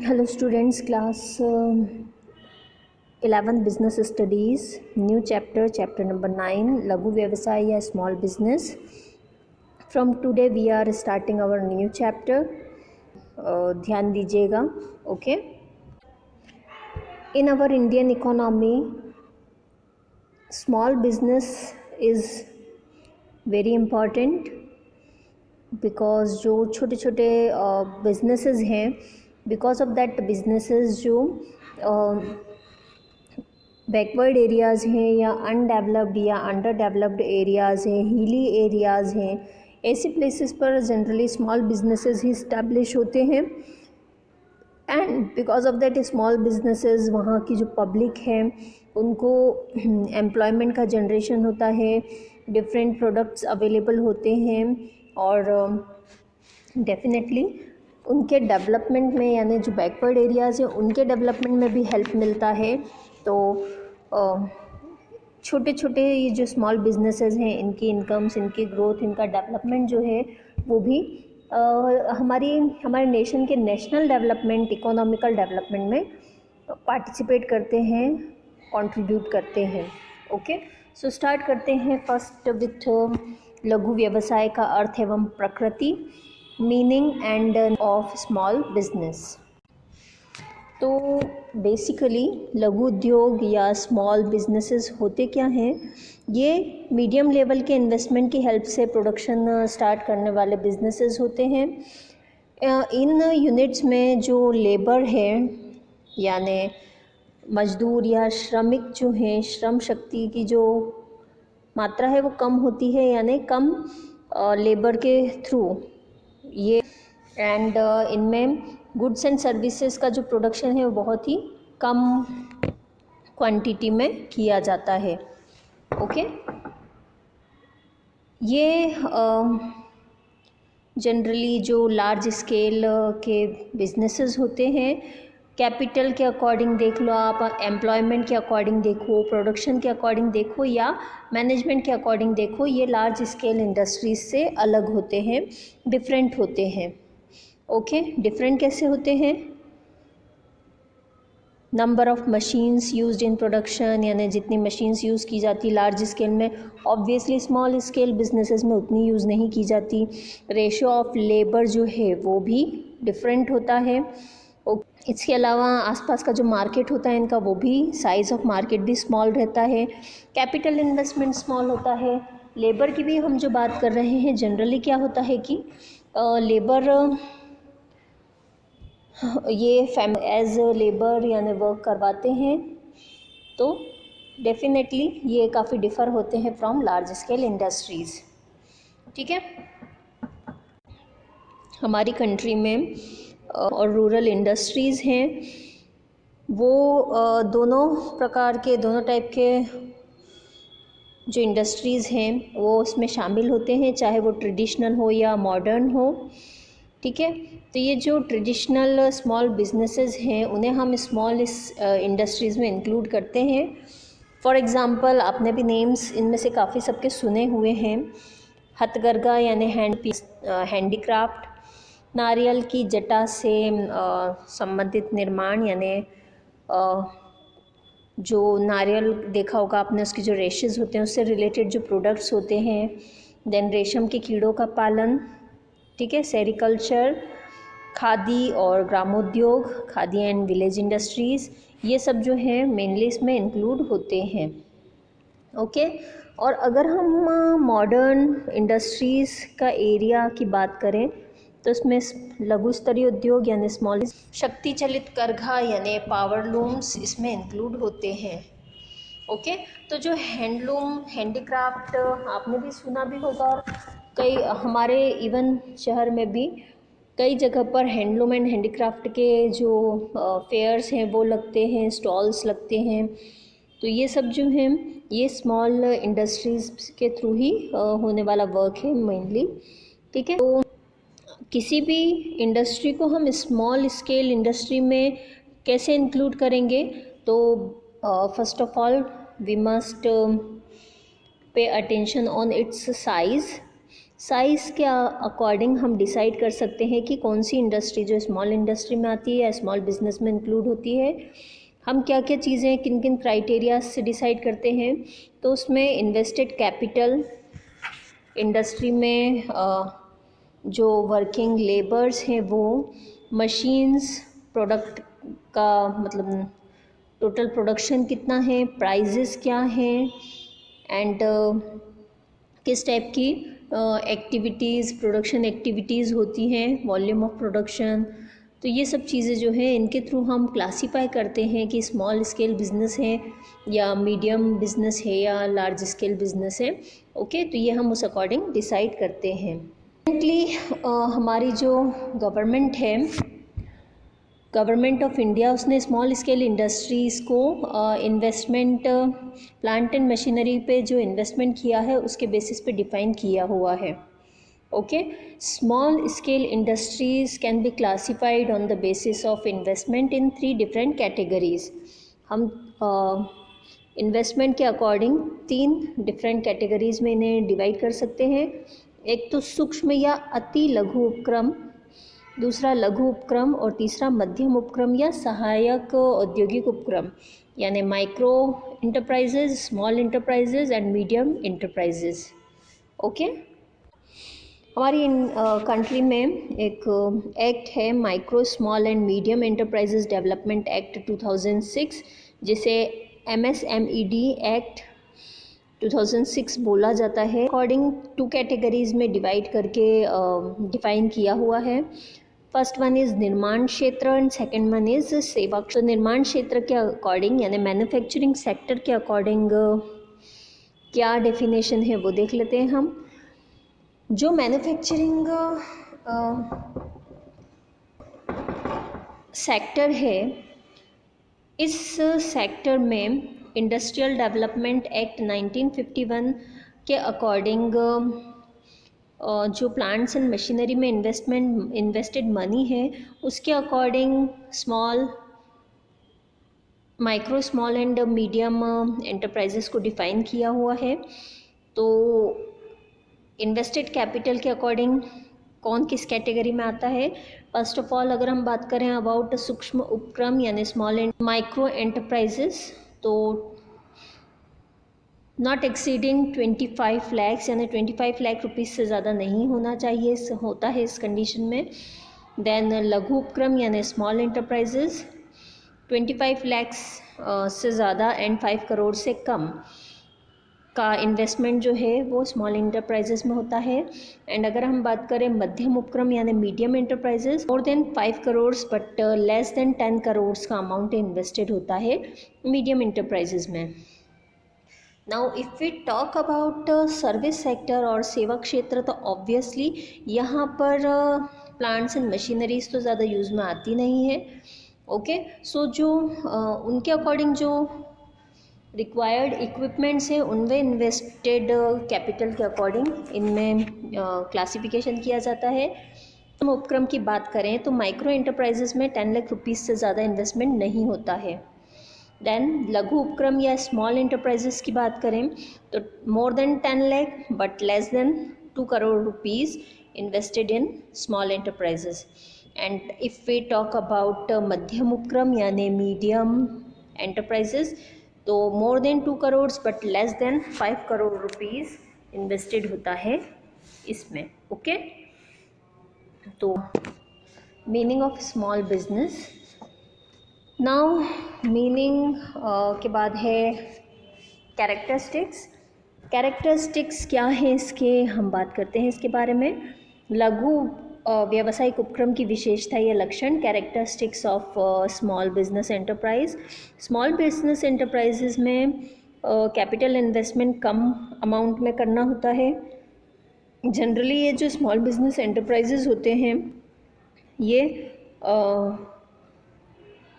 Hello students, class 11 business studies, new chapter number 9, Laghu Vyavasay ya small business. From today we are starting our new chapter. ध्यान दीजिएगा. Okay. In our Indian economy, small business is very important because जो छोटे छोटे businesses हैं, because of that businesses जो backward areas हैं या undeveloped या अंडर डेवलप्ड एरियाज़ हैं, हिली एरियाज़ हैं, ऐसे प्लेसेस पर जनरली स्मॉल बिजनेसेस ही इस्टेब्लिश होते हैं. And because of that small businesses वहाँ की जो पब्लिक है उनको एम्प्लॉयमेंट का जनरेशन होता है, डिफरेंट प्रोडक्ट्स अवेलेबल होते हैं और डेफिनेटली उनके डेवलपमेंट में, यानी जो बैकवर्ड एरियाज़ हैं उनके डेवलपमेंट में भी हेल्प मिलता है. तो छोटे छोटे ये जो स्मॉल बिजनेसेस हैं, इनकी इनकम्स, इनकी ग्रोथ, इनका डेवलपमेंट जो है वो भी हमारे नेशन के नेशनल डेवलपमेंट, इकोनॉमिकल डेवलपमेंट में पार्टिसिपेट करते हैं, कंट्रीब्यूट करते हैं. ओके, सो स्टार्ट करते हैं फर्स्ट विथ लघु व्यवसाय का अर्थ एवं प्रकृति, meaning end of small business. तो बेसिकली लघु उद्योग या स्मॉल बिजनेसेस होते क्या हैं? ये मीडियम लेवल के इन्वेस्टमेंट की हेल्प से प्रोडक्शन स्टार्ट करने वाले बिजनेसेस होते हैं. इन यूनिट्स में जो लेबर है यानी मजदूर या श्रमिक जो हैं, श्रम शक्ति की जो मात्रा है वो कम होती है, यानी कम लेबर के थ्रू ये. एंड इनमें गुड्स एंड सर्विसेज का जो प्रोडक्शन है वो बहुत ही कम क्वांटिटी में किया जाता है. ओके, ये जनरली जो लार्ज स्केल के बिजनेसेस होते हैं, कैपिटल के अकॉर्डिंग देख लो आप, एम्प्लॉयमेंट के अकॉर्डिंग देखो, प्रोडक्शन के अकॉर्डिंग देखो या मैनेजमेंट के अकॉर्डिंग देखो, ये लार्ज स्केल इंडस्ट्रीज से अलग होते हैं, डिफरेंट होते हैं. ओके, डिफरेंट कैसे होते हैं? Number of machines used in production, यानी जितनी मशीन्स यूज़ की जाती लार्ज स्केल में, ऑब्वियसली स्मॉल स्केल बिजनेसेस में उतनी यूज़ नहीं की जाती. रेशियो ऑफ लेबर जो है वो भी डिफरेंट होता है. इसके अलावा आसपास का जो मार्केट होता है इनका, वो भी साइज़ ऑफ मार्केट भी स्मॉल रहता है. कैपिटल इन्वेस्टमेंट स्मॉल होता है. लेबर की भी हम जो बात कर रहे हैं, जनरली क्या होता है कि लेबर ये एज लेबर यानी वर्क करवाते हैं, तो डेफिनेटली ये काफ़ी डिफ़र होते हैं फ्रॉम लार्ज स्केल इंडस्ट्रीज़. ठीक है, हमारी कंट्री में और रूरल इंडस्ट्रीज़ हैं वो दोनों प्रकार के, दोनों टाइप के जो इंडस्ट्रीज़ हैं वो उसमें शामिल होते हैं, चाहे वो ट्रेडिशनल हो या मॉडर्न हो. ठीक है, तो ये जो ट्रेडिशनल स्मॉल बिजनेसेस हैं उन्हें हम स्मॉल इंडस्ट्रीज़ में इंक्लूड करते हैं. फॉर एग्ज़ाम्पल, आपने भी नेम्स इनमें से काफ़ी सबके सुने हुए हैं. हथकरघा यानी हैंडीक्राफ्ट, नारियल की जटा से संबंधित निर्माण, यानी जो नारियल देखा होगा आपने, उसके जो रेशेस होते हैं उससे रिलेटेड जो प्रोडक्ट्स होते हैं. देन रेशम के कीड़ों का पालन. ठीक है, सेरिकल्चर, खादी और ग्रामोद्योग, खादी एंड विलेज इंडस्ट्रीज़, ये सब जो हैं मेनली इसमें इंक्लूड होते हैं. ओके, और अगर हम मॉडर्न इंडस्ट्रीज़ का एरिया की बात करें तो इसमें लघु स्तरीय उद्योग यानी स्मॉल, शक्ति चलित करघा यानी पावर लूम्स इसमें इंक्लूड होते हैं. ओके, तो जो हैंडलूम, हैंडीक्राफ्ट आपने भी सुना भी होगा, कई हमारे इवन शहर में भी कई जगह पर हैंडलूम एंड हैंडीक्राफ्ट के जो फेयर्स हैं वो लगते हैं, स्टॉल्स लगते हैं. तो ये सब जो हैं ये स्मॉल इंडस्ट्रीज़ के थ्रू ही होने वाला वर्क है मेनली. ठीक है, तो किसी भी इंडस्ट्री को हम स्मॉल स्केल इंडस्ट्री में कैसे इंक्लूड करेंगे? तो first of all we must pay attention on its size. Size के अकॉर्डिंग हम डिसाइड कर सकते हैं कि कौन सी इंडस्ट्री जो स्मॉल इंडस्ट्री में आती है या स्मॉल बिजनेस में इंक्लूड होती है। हम क्या क्या चीज़ें किन किन क्राइटेरिया से डिसाइड करते हैं, तो उसमें इन्वेस्टेड कैपिटल, इंडस्ट्री में जो वर्किंग लेबर्स हैं वो, मशीन्स, प्रोडक्ट का मतलब टोटल प्रोडक्शन कितना है, प्राइजेस क्या हैं, एंड किस टाइप की एक्टिविटीज़, प्रोडक्शन एक्टिविटीज़ होती हैं, वॉल्यूम ऑफ प्रोडक्शन। तो ये सब चीज़ें जो है इनके थ्रू हम क्लासीफाई करते हैं कि स्मॉल स्केल बिज़नेस है या मीडियम बिज़नेस है या लार्ज स्केल बिज़नेस है। ओके, तो ये हम उस अकॉर्डिंग डिसाइड करते हैं। रिसेंटली हमारी जो गवर्नमेंट है, गवर्नमेंट ऑफ इंडिया, उसने स्मॉल स्केल इंडस्ट्रीज़ को इन्वेस्टमेंट प्लांट एंड मशीनरी पे जो इन्वेस्टमेंट किया है उसके बेसिस पे डिफ़ाइन किया हुआ है। Okay, small scale industries can be classified on the basis of investment in 3 different categories. हम इन्वेस्टमेंट के अकॉर्डिंग 3 डिफरेंट कैटेगरीज में इन्हें डिवाइड कर सकते हैं। एक तो सूक्ष्म या अति लघु उपक्रम, दूसरा लघु उपक्रम, और तीसरा मध्यम उपक्रम या सहायक औद्योगिक उपक्रम, यानी micro enterprises, small enterprises and medium enterprises. Okay, हमारी कंट्री में एक एक्ट है, micro small and medium enterprises development act 2006, जिसे MSMED एक्ट 2006 बोला जाता है। अकॉर्डिंग 2 कैटेगरीज में डिवाइड करके डिफाइन किया हुआ है। फर्स्ट वन इज़ निर्माण क्षेत्र एंड सेकंड वन इज़ सेवा। तो निर्माण क्षेत्र के अकॉर्डिंग यानी मैन्युफैक्चरिंग सेक्टर के अकॉर्डिंग क्या डेफिनेशन है वो देख लेते हैं हम। जो मैन्युफैक्चरिंग सेक्टर है, इस सेक्टर में इंडस्ट्रियल डेवलपमेंट एक्ट 1951 के अकॉर्डिंग जो प्लांट्स एंड मशीनरी में इन्वेस्टेड मनी है उसके according micro small and medium enterprises को डिफ़ाइन किया हुआ है। तो इन्वेस्टेड कैपिटल के अकॉर्डिंग कौन किस कैटेगरी में आता है? फर्स्ट ऑफ ऑल अगर हम बात करें अबाउट सूक्ष्म उपक्रम यानी स्मॉल एंड माइक्रो एंटरप्राइजेस, तो नॉट एक्सीडिंग 25 लाख यानी 25 लाख रुपीज़ से ज़्यादा नहीं होना चाहिए, होता है इस कंडीशन में। देन लघु उपक्रम यानी स्मॉल एंटरप्राइजेज 25 लाख से ज़्यादा एंड 5 करोड़ से कम का इन्वेस्टमेंट जो है वो स्मॉल इंटरप्राइजेस में होता है। एंड अगर हम बात करें मध्यम उपक्रम यानी medium enterprises, more than 5 crore but less than 10 crore का अमाउंट इन्वेस्टेड होता है मीडियम इंटरप्राइजेस में। Now if we talk about service sector और सेवा क्षेत्र, तो ऑब्वियसली यहाँ पर प्लांट्स एंड मशीनरीज तो ज़्यादा यूज़ में आती नहीं है। ओके, सो जो उनके अकॉर्डिंग जो रिक्वायर्ड इक्विपमेंट्स हैं उनमें इन्वेस्टेड कैपिटल के अकॉर्डिंग इनमें क्लासिफिकेशन किया जाता है। हम उपक्रम की बात करें तो माइक्रो एंटरप्राइजेस में 10 लाख रुपीज़ से ज़्यादा इन्वेस्टमेंट नहीं होता है। देन लघु उपक्रम या स्मॉल एंटरप्राइजेस की बात करें तो more than 10 lakh but less than 2 crore rupees invested in small enterprises. And if we talk about मध्यम उपक्रम यानी मीडियम एंटरप्राइजेस, तो more than 2 crore but less than 5 crore rupees invested होता है इसमें। ओके, तो meaning of small business. Now meaning के बाद है कैरेक्टरिस्टिक्स। कैरेक्टरिस्टिक्स क्या है इसके, हम बात करते हैं इसके बारे में। लघु व्यावसायिक उपक्रम की विशेषता या लक्षण, characteristics of small business enterprise. Small business enterprises में कैपिटल इन्वेस्टमेंट कम अमाउंट में करना होता है। जनरली ये जो स्मॉल बिजनेस एंटरप्राइजेज होते हैं ये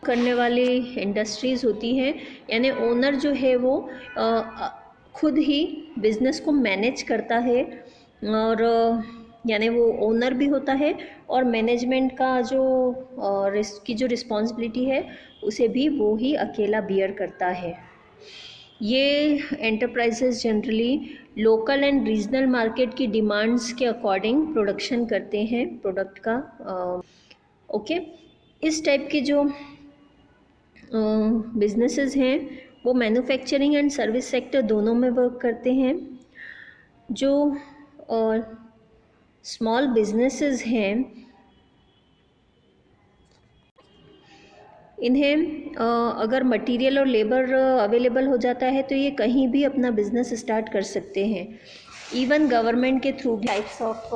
करने वाली इंडस्ट्रीज़ होती हैं, यानी ओनर जो है वो खुद ही बिज़नेस को मैनेज करता है और यानी वो ओनर भी होता है और मैनेजमेंट का जो की जो रिस्पॉन्सिबिलिटी है उसे भी वो ही अकेला बियर करता है। ये enterprises generally local and regional market की डिमांड्स के अकॉर्डिंग प्रोडक्शन करते हैं प्रोडक्ट का। ओके, इस टाइप के जो बिजनेसेस हैं वो मैन्युफैक्चरिंग एंड सर्विस सेक्टर दोनों में वर्क करते हैं। जो स्मॉल बिजनेसेस हैं इन्हें अगर मटेरियल और लेबर अवेलेबल हो जाता है तो ये कहीं भी अपना बिजनेस स्टार्ट कर सकते हैं। इवन गवर्नमेंट के थ्रू भी types of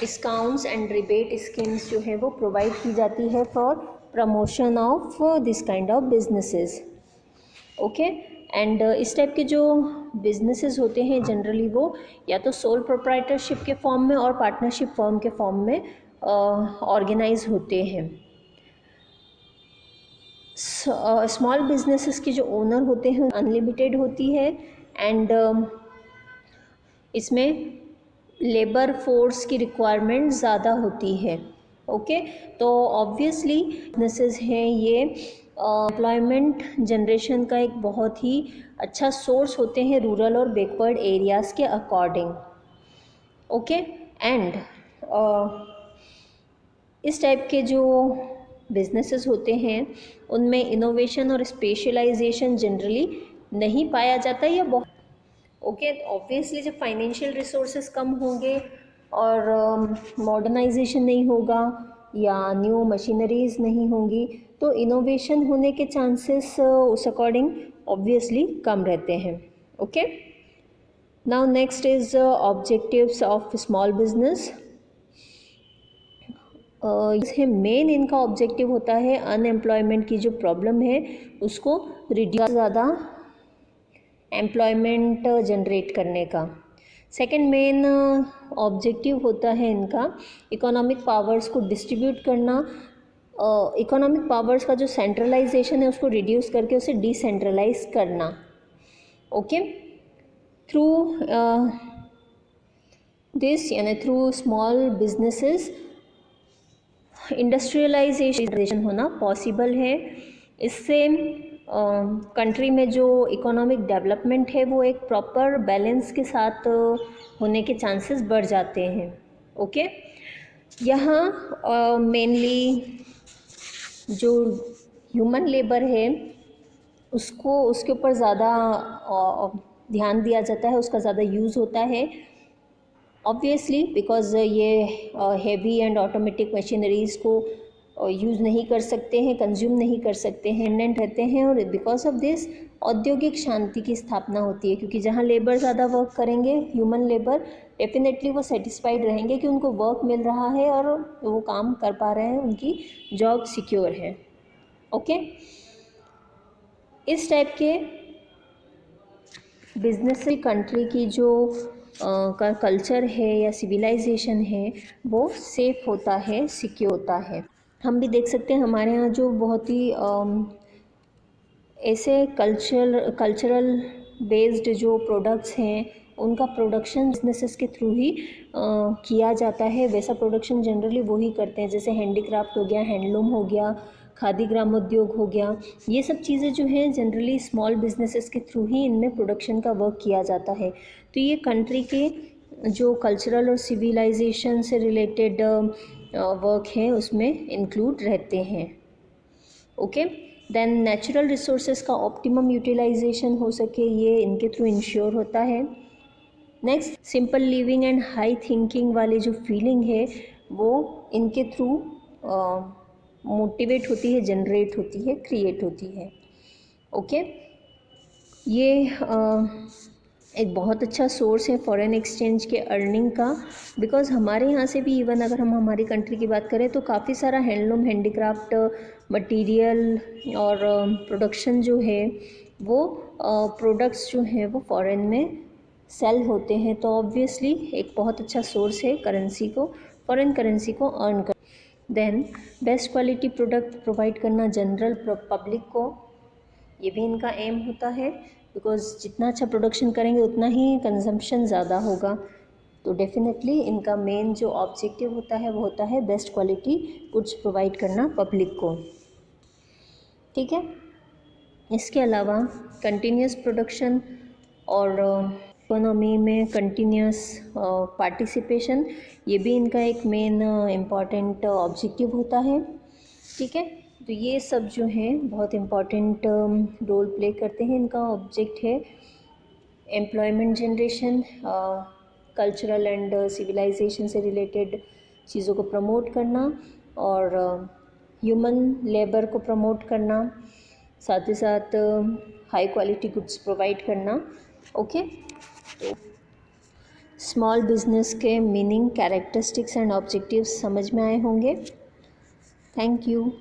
discounts and rebate schemes जो है वो प्रोवाइड की जाती है for promotion of this kind of businesses. Okay, and इस टाइप के जो बिजनेसेस होते हैं जनरली वो या तो सोल प्रोप्राइटरशिप के फॉर्म में और पार्टनरशिप फॉर्म के फॉर्म में ऑर्गेनाइज होते हैं। स्मॉल बिजनेसेस के जो ओनर होते हैं अनलिमिटेड होती है एंड इसमें लेबर फोर्स की रिक्वायरमेंट ज़्यादा होती है। ओके, तो ऑब्वियसली बिजनेसेस हैं ये एम्प्लॉयमेंट जनरेशन का एक बहुत ही अच्छा सोर्स होते हैं रूरल और बैकवर्ड एरियाज़ के अकॉर्डिंग। ओके, एंड इस टाइप के जो बिजनेसेस होते हैं उनमें इनोवेशन और स्पेशलाइजेशन जनरली नहीं पाया जाता या बहुत ओके, ऑब्वियसली जब फाइनेंशियल रिसोर्सेज कम होंगे और मॉडर्नाइजेशन नहीं होगा या न्यू मशीनरीज नहीं होंगी तो इनोवेशन होने के चांसेस उस अकॉर्डिंग ऑब्वियसली कम रहते हैं। Okay, now next is objectives of small business. इसमें मेन इनका ऑब्जेक्टिव होता है अनएम्प्लॉयमेंट की जो प्रॉब्लम है उसको रिड्यूस ज़्यादा एम्प्लॉयमेंट जनरेट करने का। सेकंड मेन ऑब्जेक्टिव होता है इनका इकोनॉमिक पावर्स को डिस्ट्रीब्यूट करना। इकोनॉमिक पावर्स का जो सेंट्रलाइजेशन है उसको रिड्यूस करके उसे डिसेंट्रलाइज करना। ओके, थ्रू दिस यानी थ्रू स्मॉल बिजनेसेस इंडस्ट्रियलाइजेशन होना पॉसिबल है। इससे कंट्री में जो इकोनॉमिक डेवलपमेंट है वो एक प्रॉपर बैलेंस के साथ होने के चांसेस बढ़ जाते हैं। ओके, यहाँ मेनली जो ह्यूमन लेबर है उसको उसके ऊपर ज़्यादा ध्यान दिया जाता है, उसका ज़्यादा यूज़ होता है ऑब्वियसली बिकॉज ये हेवी एंड ऑटोमेटिक मशीनरीज़ को यूज़ नहीं कर सकते हैं, कंज्यूम नहीं कर सकते हैं, इंडेंट रहते हैं और बिकॉज ऑफ दिस औद्योगिक शांति की स्थापना होती है क्योंकि जहाँ लेबर ज़्यादा वर्क करेंगे ह्यूमन लेबर डेफिनेटली वो सेटिस्फाइड रहेंगे कि उनको वर्क मिल रहा है और वो काम कर पा रहे हैं, उनकी जॉब सिक्योर है। ओके, इस टाइप के बिजनेस कंट्री की जो का कल्चर है या सिविलाइजेशन है वो सेफ होता है, सिक्योर होता है। हम भी देख सकते हैं हमारे यहाँ जो बहुत ही ऐसे कल्चरल बेस्ड जो प्रोडक्ट्स हैं उनका प्रोडक्शन बिजनेसेस के थ्रू ही किया जाता है। वैसा प्रोडक्शन जनरली वही करते हैं जैसे हैंडीक्राफ्ट हो गया, हैंडलूम हो गया, खादी ग्रामोद्योग हो गया। ये सब चीज़ें जो हैं जनरली स्मॉल बिजनेसेस के थ्रू ही इनमें प्रोडक्शन का वर्क किया जाता है। तो ये कंट्री के जो कल्चरल और सिविलाइजेशन से रिलेटेड वर्क हैं उसमें इंक्लूड रहते हैं। ओके, देन नेचुरल रिसोर्सेज का ऑप्टिमम यूटिलाइजेशन हो सके ये इनके थ्रू इंश्योर होता है। Next, simple living and high thinking वाली जो फीलिंग है वो इनके थ्रू मोटिवेट होती है, जनरेट होती है, क्रिएट होती है। ओके, ये एक बहुत अच्छा सोर्स है फॉरेन एक्सचेंज के अर्निंग का बिकॉज़ हमारे यहाँ से भी इवन अगर हम हमारी कंट्री की बात करें तो काफ़ी सारा हैंडलूम, हैंडीक्राफ्ट मटेरियल और प्रोडक्शन जो है वो प्रोडक्ट्स जो हैं वो फॉरेन में सेल होते हैं। तो ऑब्वियसली एक बहुत अच्छा सोर्स है करेंसी को, फॉरेन करेंसी को अर्न कर। Then best quality product provide करना जनरल पब्लिक को, ये भी इनका एम होता है बिकॉज़ जितना अच्छा प्रोडक्शन करेंगे उतना ही कंजम्पशन ज़्यादा होगा। तो डेफिनेटली इनका मेन जो ऑब्जेक्टिव होता है वो होता है बेस्ट क्वालिटी गुड्स प्रोवाइड करना पब्लिक को। ठीक है, इसके अलावा कंटिन्यूस प्रोडक्शन और इकोनॉमी में कंटिन्यूस पार्टिसिपेशन, ये भी इनका एक मेन इम्पॉर्टेंट ऑब्जेक्टिव होता है। ठीक है, तो ये सब जो हैं बहुत इम्पॉर्टेंट रोल प्ले करते हैं। इनका ऑब्जेक्ट है employment generation, cultural and civilization से रिलेटेड चीज़ों को प्रमोट करना, और ह्यूमन लेबर को प्रमोट करना, साथ ही साथ हाई क्वालिटी गुड्स प्रोवाइड करना। ओके, तो स्मॉल बिजनेस के मीनिंग, कैरेक्टरिस्टिक्स एंड ऑब्जेक्टिव्स समझ में आए होंगे। Thank you.